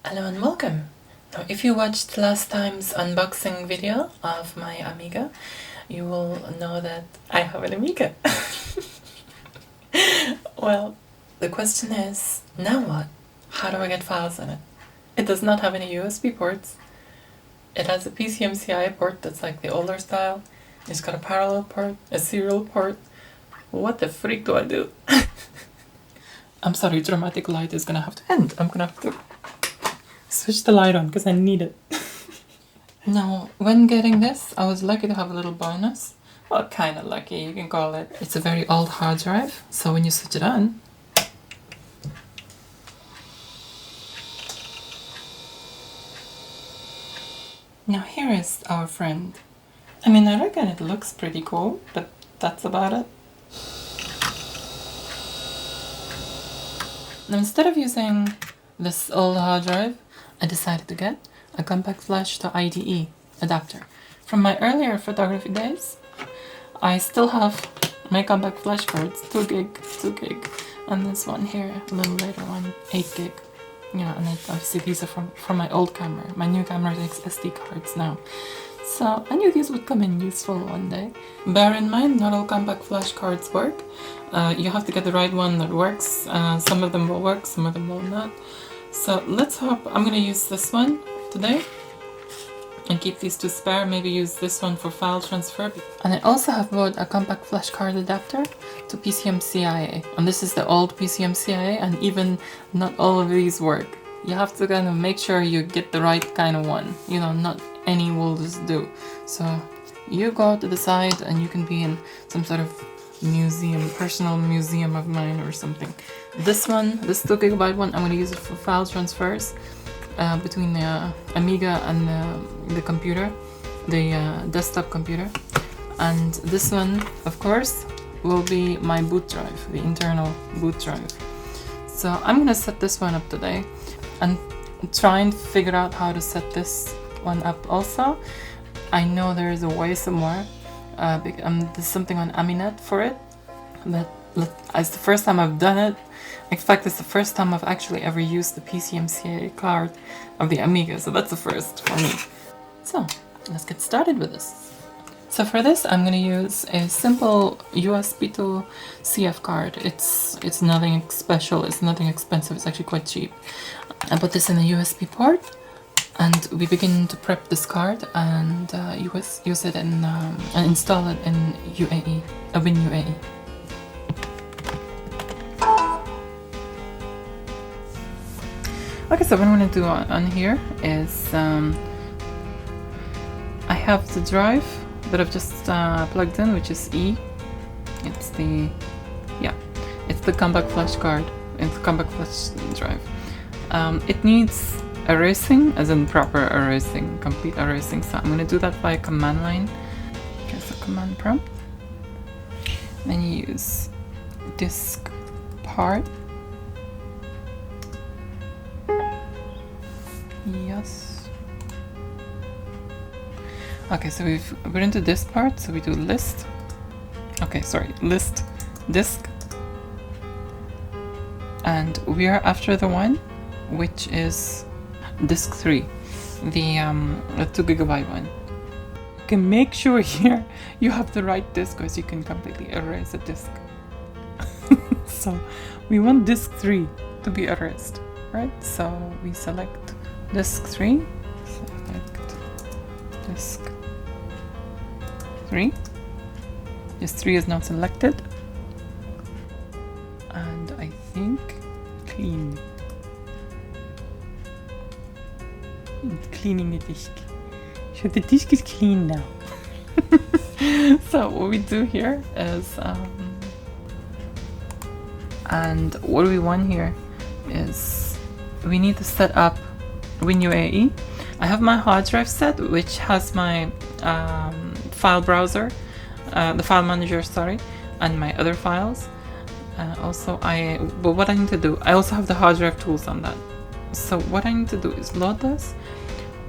Hello and welcome! Now, if you watched last time's unboxing video of my Amiga, you will know that I have an Amiga. Well, the question is, now what? How do I get files in it? It does not have any USB ports. It has a PCMCI port that's like the older style. It's got a parallel port, a serial port. What the freak do I do? I'm sorry, dramatic light is gonna have to end. I'm gonna have to switch the light on because I need it. Now, when getting this, I was lucky to have a little bonus. Well, kind of lucky, you can call it. It's a very old hard drive, so when you switch it on, now here is our friend. I mean, I reckon it looks pretty cool, but that's about it. Now, instead of using this old hard drive, I decided to get a compact flash to IDE adapter. From my earlier photography days, I still have my compact flash cards, 2 gig, and this one here, a little later one, 8 gig. Yeah, and obviously these are from my old camera. My new camera takes SD cards now. So I knew these would come in useful one day. Bear in mind, not all compact flash cards work. You have to get the right one that works. Some of them will work, some of them will not. So let's hope I'm gonna use this one today and keep these two spare, maybe use this one for file transfer. And I also have bought a compact flash card adapter to PCMCIA. And this is the old PCMCIA, and even not all of these work. You have to kind of make sure you get the right kind of one. You know, not any will just do. So you go to the side and you can be in some sort of museum, personal museum of mine or something. This one, this 2 GB one, I'm going to use it for file transfers between the Amiga and the computer, the desktop computer. And this one, of course, will be my boot drive, the internal boot drive. So I'm going to set this one up today and try and figure out how to set this one up also. I know there is a way somewhere. There's something on Aminet for it, but it's the first time I've done it. In fact, it's the first time I've actually ever used the PCMCIA card of the Amiga, so that's the first for me. So let's get started with this. So for this, I'm going to use a simple USB to CF card. It's nothing special, it's nothing expensive, it's actually quite cheap. I put this in a USB port, and we begin to prep this card and use it and install it in UAE, WinUAE. Okay, so what I'm going to do on here is I have the drive that I've just plugged in, which is E. It's the compact flash card. It's the compact flash drive. It needs erasing, as in proper erasing, complete erasing. So I'm going to do that via command line. Okay, so command prompt. Then you use disk part. Yes. Okay, so we're into this part, so we do list. Okay, sorry, list disk. And we are after the one which is disk 3, the 2 GB one. You can make sure here you have the right disk, because you can completely erase a disk. So we want disk 3 to be erased, right? So we select disk 3, select disk 3. Disk 3 is now selected, and I think clean. Cleaning the disk. So the disk is clean now. So what we do here is, and what we want here is we need to set up WinUAE. I have my hard drive set, which has my file browser, the file manager, sorry, and my other files. But what I need to do, I also have the hard drive tools on that. So what I need to do is load this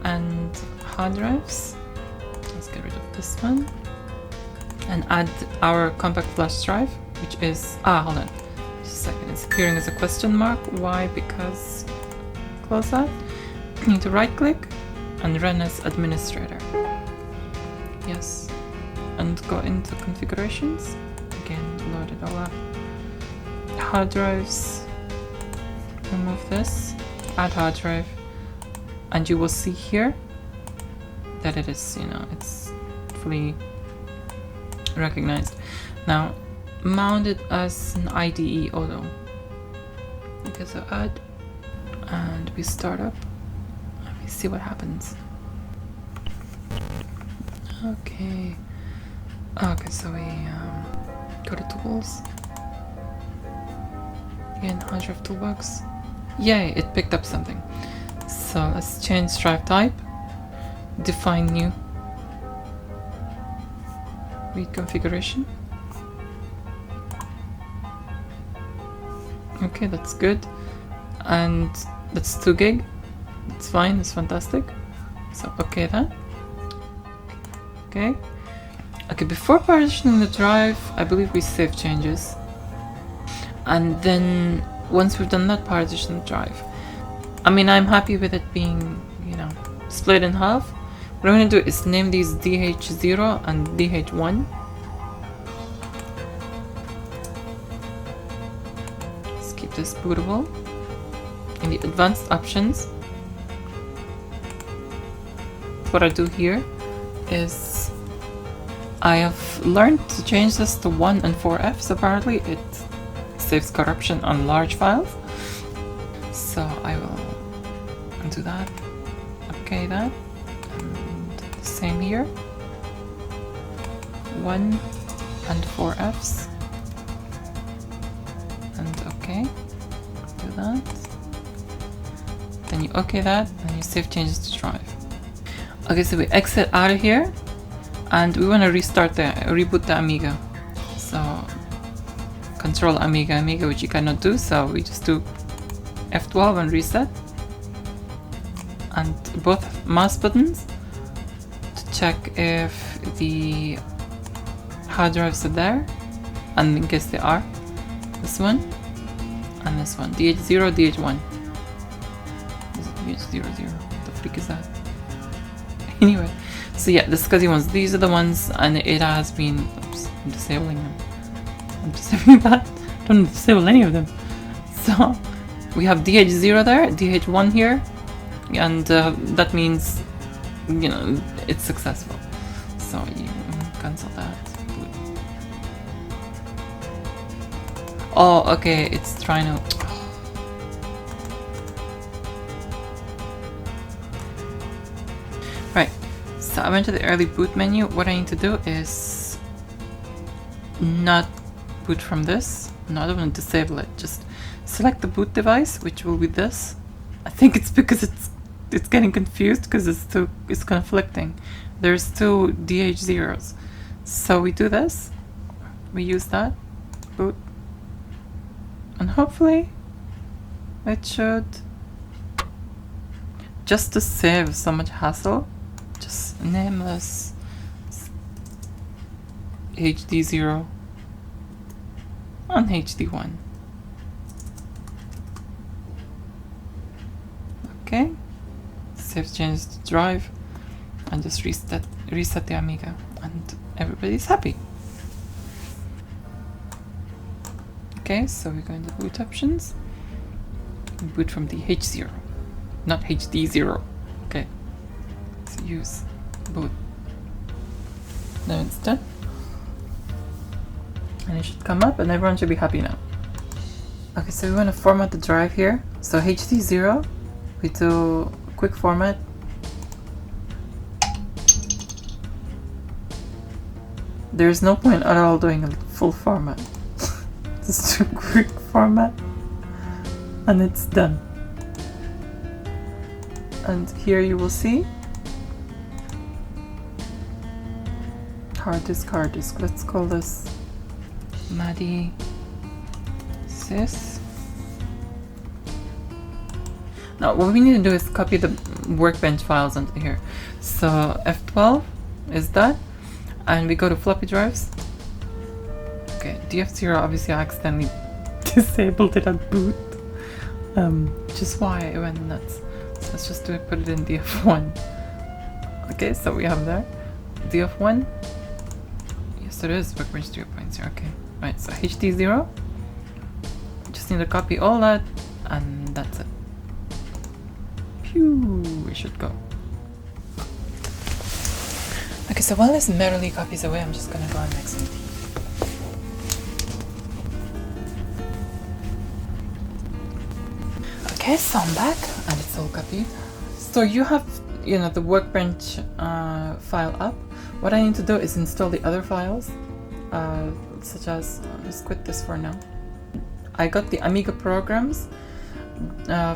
and hard drives. Let's get rid of this one and add our compact flash drive, which is hold on, just a second. It's appearing as a question mark. Why? Because close that. You need to right click and run as administrator. Yes. And go into configurations. Again, load it all up. Hard drives. Remove this. Add hard drive. And you will see here that it is, it's fully recognized. Now, mount it as an IDE auto. Okay, so add, and we start up. And we see what happens. Okay. Okay, so we go to tools. Again, hard drive toolbox. Yay, it picked up something. So let's change drive type. Define new. Read configuration. Okay, that's good. And that's 2 gig. That's fine, that's fantastic. So okay that. Okay. Okay, before partitioning the drive, I believe we save changes. And then once we've done that, partition the drive. I mean, I'm happy with it being, split in half. What I'm going to do is name these DH0 and DH1. Let's keep this bootable. In the advanced options, what I do here is I have learned to change this to 1 and 4Fs. Apparently it saves corruption on large files. So I will do that. Okay, that. And the same here. 1 and 4Fs. And okay. Do that. Then you okay that, and you save changes to drive. Okay, so we exit out of here. And we want to reboot the Amiga. So control Amiga, which you cannot do, so we just do F12 and reset. And both mouse buttons to check if the hard drives are there, and in case they are, this one and this one, DH0, DH1. DH00, what the freak is that? Anyway. So yeah, the SCSI ones, these are the ones, and it has been, oops, I'm disabling them. I'm disabling that. Don't disable any of them. So we have DH0 there, DH1 here, and that means, it's successful. So you cancel that. Oh, okay, it's trying to. Right. So I went to the early boot menu. What I need to do is not boot from this. No, I don't want to disable it. Just select the boot device, which will be this. I think it's because it's getting confused because it's conflicting. There's 2 DH0s. So we do this. We use that. Boot. And hopefully it should, just to save so much hassle, just name this HD0 and HD1. Okay, save changes to drive and just reset the Amiga, and everybody's happy. Okay, so we go into boot options. Boot from the H0, not HD0. Okay. So use boot. Now it's done. And it should come up and everyone should be happy now. Okay, so we want to format the drive here. So HD0, we do quick format. There's no point at all doing a full format. Just do quick format. And it's done. And here you will see hard disk. Let's call this Maddie Sys. Now what we need to do is copy the workbench files onto here. So F12 is that, and we go to floppy drives. Okay, DF0 obviously I accidentally disabled it at boot. Which is why it went nuts. Let's just put it in df1. Okay, so we have there df1. Yes, it is workbench 0.0. Okay, right. So ht0. Just need to copy all that, and that's it. Phew, we should go. Okay, so while this merrily copies away, I'm just gonna go and make some tea. Okay, so I'm back and it's all copied. So you have, the workbench file up. What I need to do is install the other files, such as, let's quit this for now. I got the Amiga programs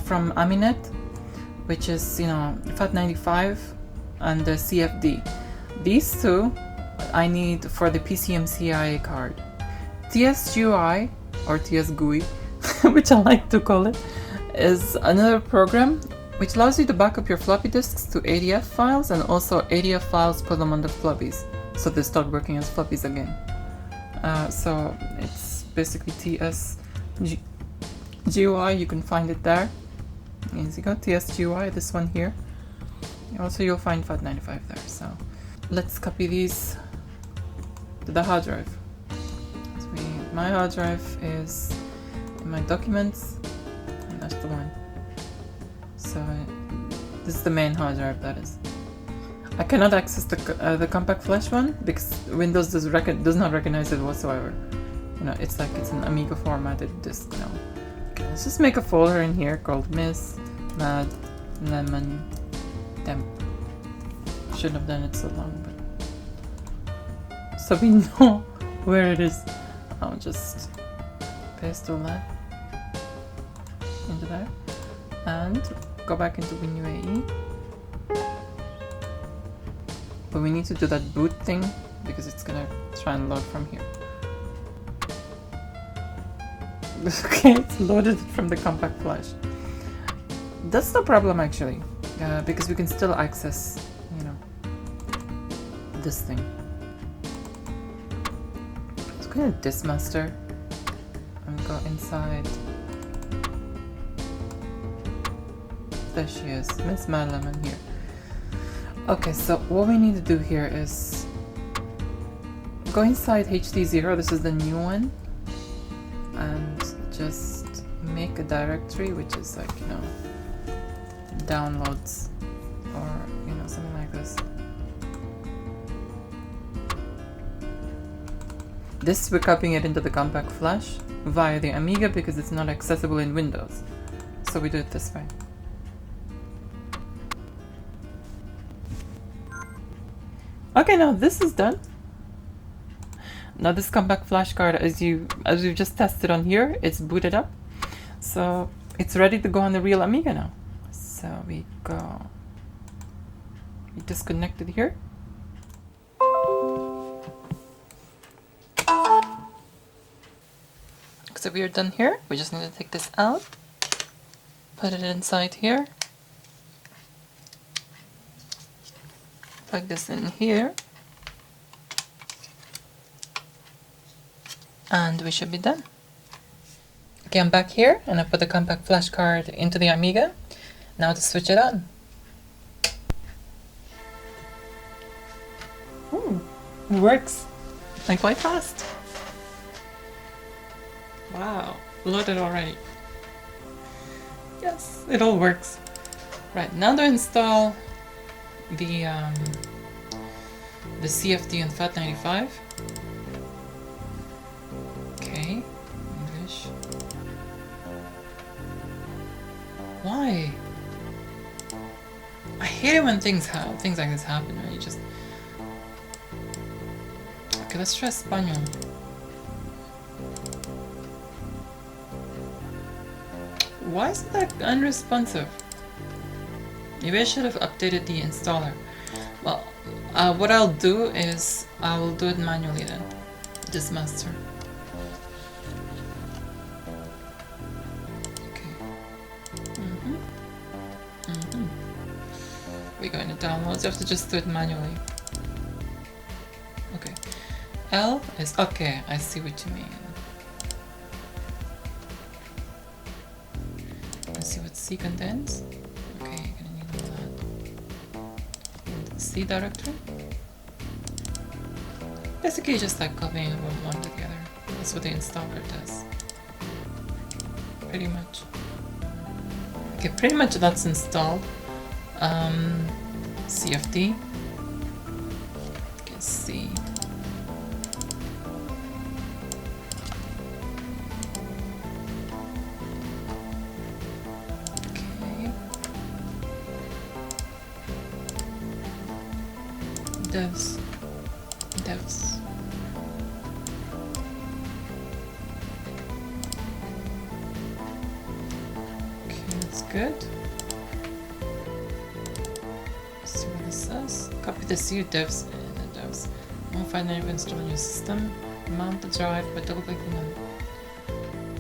from Aminet, which is, FAT95 and the CFD. These two I need for the PCMCIA card. TSGUI, or TSGUI, which I like to call it, is another program which allows you to back up your floppy disks to ADF files, and also ADF files, put them on the floppies so they start working as floppies again. So it's basically TSGUI, you can find it there. Easy go, TSGUI, this one here. Also you'll find FAT95 there. So let's copy these to the hard drive. My hard drive is in my documents, and that's the one. So this is the main hard drive, that is. I cannot access the compact flash one because Windows does not recognize it whatsoever. It's like it's an Amiga formatted disk now. Okay, let's just make a folder in here called Miss Mad Lemon Temp. Shouldn't have done it so long, but so we know where it is. I'll just paste all that into there and go back into WinUAE. But we need to do that boot thing because it's gonna try and load from here. Okay, it's loaded from the compact flash. That's no problem actually, because we can still access, this thing. Let's go to Dismaster and go inside. There she is, Miss Madeleine here. Okay, so what we need to do here is go inside HD0, this is the new one, and just make a directory which is like, downloads or, something like this. This, we're copying it into the compact flash via the Amiga because it's not accessible in Windows. So we do it this way. Okay, now this is done. Now this compact flash card, as we've just tested on here, it's booted up. So it's ready to go on the real Amiga now. So we disconnect it here. So we are done here. We just need to take this out, put it inside here, plug this in here, and we should be done. Okay, I'm back here and I put the compact flash card into the Amiga. Now to switch it on. It works, like quite fast. Wow, loaded already. Yes, it all works. Right, now to install the CFD and FAT95. Okay, English. Why? I hate it when things like this happen. Right? You just. Okay, let's try Espanol. Why is that unresponsive? Maybe I should have updated the installer. Well, what I'll do is I will do it manually then. Dismaster. Okay. We're going to download. You have to just do it manually. Okay. L is okay. I see what you mean. Let's see what C contains. Okay, C directory. Basically just like copying one to the other. That's what the installer does. Pretty much. Okay, pretty much that's installed. CFD. Let's see. Okay. Devs. Good. Let's see what it says. Copy the C devs and the devs. Won't find any install on your system. Mount the drive by double clicking on.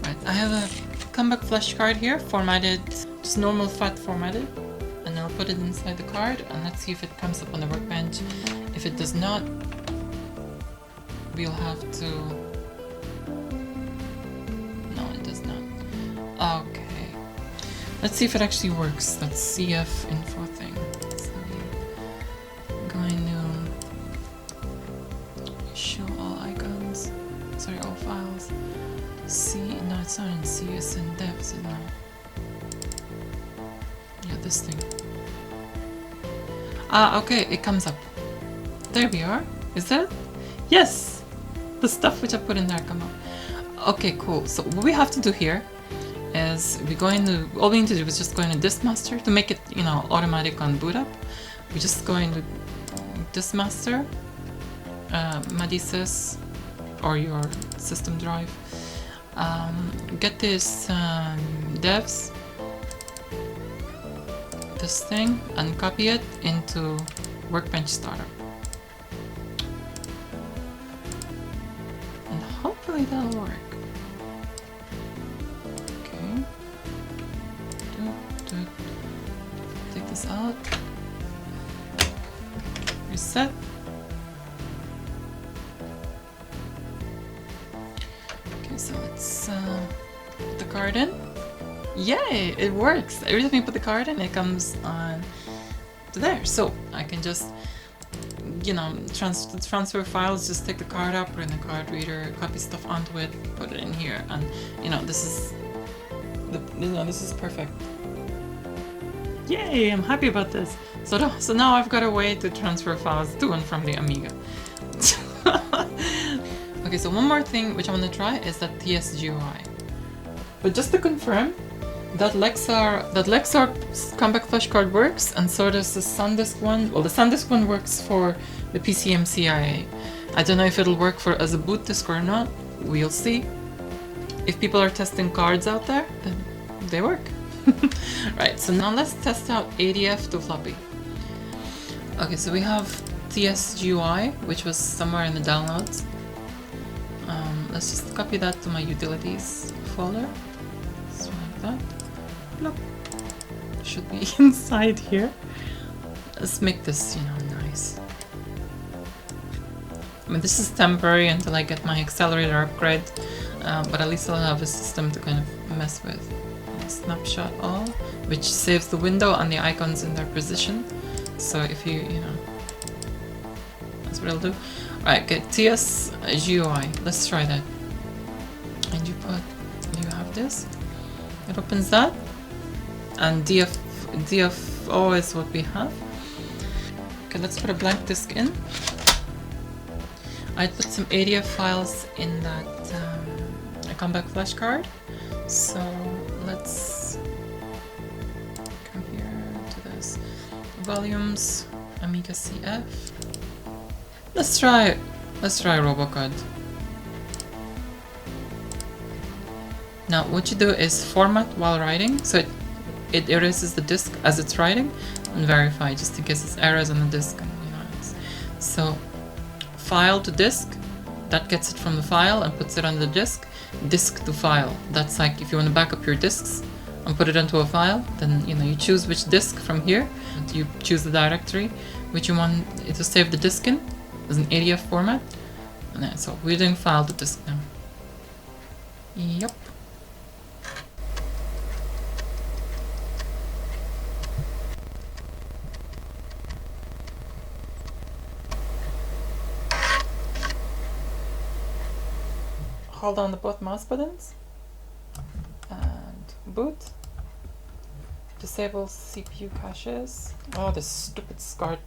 Right, I have a comeback flash card here, formatted, just normal FAT formatted, and I'll put it inside the card and let's see if it comes up on the workbench. If it does not, we'll have to. No, it does not. Okay. Let's see if it actually works. That CF info thing. So we're going to show all icons. Sorry, all files. No, it's not in C, it's in devs, isn't it? Yeah, this thing. Ah, okay, it comes up. There we are. Is that? Yes! The stuff which I put in there come up. Okay, cool. So what we have to do here is all we need to do is just go into disk master to make it, automatic on boot up. We're just going to disk master, Madisys, or your system drive. Get this devs, this thing, and copy it into Workbench Startup. And hopefully that'll work. Take this out. Reset. Okay, so let's put the card in. Yay! It works! Every time you put the card in, it comes on to there. So I can just, transfer files, just take the card out, put it in the card reader, copy stuff onto it, put it in here, and this is this is perfect. Yay, I'm happy about this. So now I've got a way to transfer files to and from the Amiga. Okay, so one more thing which I want to try is that TSGUI. But just to confirm, that Lexar comeback flash card works, and so does the SanDisk one. Well, the SanDisk one works for the PCMCIA. I don't know if it'll work as a boot disk or not. We'll see. If people are testing cards out there, then they work. Right, so now let's test out ADF to floppy. Okay, so we have TSGUI, which was somewhere in the downloads. Let's just copy that to my utilities folder. So like that. Plop. Should be inside here. Let's make this, nice. I mean, this is temporary until I get my accelerator upgrade, but at least I'll have a system to kind of mess with. Snapshot all, which saves the window and the icons in their position. So if you that's what it'll do. Alright, get TSGUI. Let's try that. And you have this. It opens that. And DFO is what we have. Okay, let's put a blank disk in. I put some ADF files in that comeback flash card. So let's come here to this. Volumes, Amiga CF. Let's try Robocod. Now what you do is format while writing, so it erases the disk as it's writing, and verify just in case it's errors on the disk. And, so file to disk, that gets it from the file and puts it on the disk. Disk to file, that's like if you want to back up your disks and put it into a file, then you choose which disk from here, and you choose the directory which you want it to save the disk in as an ADF format. And then, so we're doing file to disk now. Yep. hold down the both mouse buttons and boot. Disable CPU caches. Oh, this stupid SCART.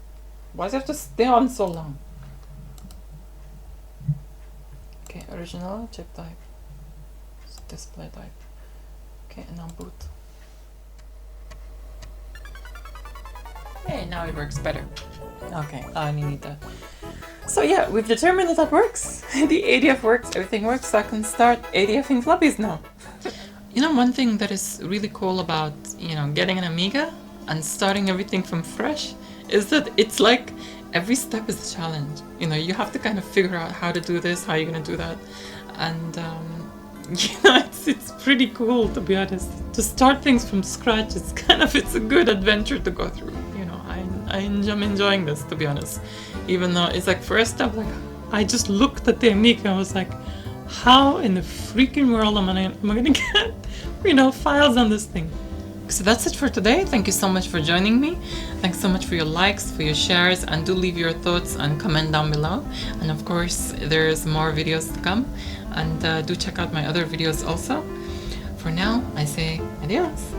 Why does it have to stay on so long? Okay, original chip type. Display type. Okay, and now boot. Hey, now it works better. Okay, I only need that. So yeah, we've determined that works. The ADF works, everything works, so I can start ADFing floppies now. You know, one thing that is really cool about, you know, getting an Amiga and starting everything from fresh is that it's like every step is a challenge. You know, you have to kind of figure out how to do this, how you're gonna do that. And you know, it's pretty cool, to be honest. To start things from scratch, it's a good adventure to go through. You know, I'm enjoying this, to be honest. Even though it's like first step, like I just looked at the Amiga and I was like, how in the freaking world am I gonna get, you know, files on this thing? So that's it for today. Thank you so much for joining me. Thanks so much for your likes, for your shares, and do leave your thoughts and comment down below. And of course, there's more videos to come, and do check out my other videos also. For now, I say adios.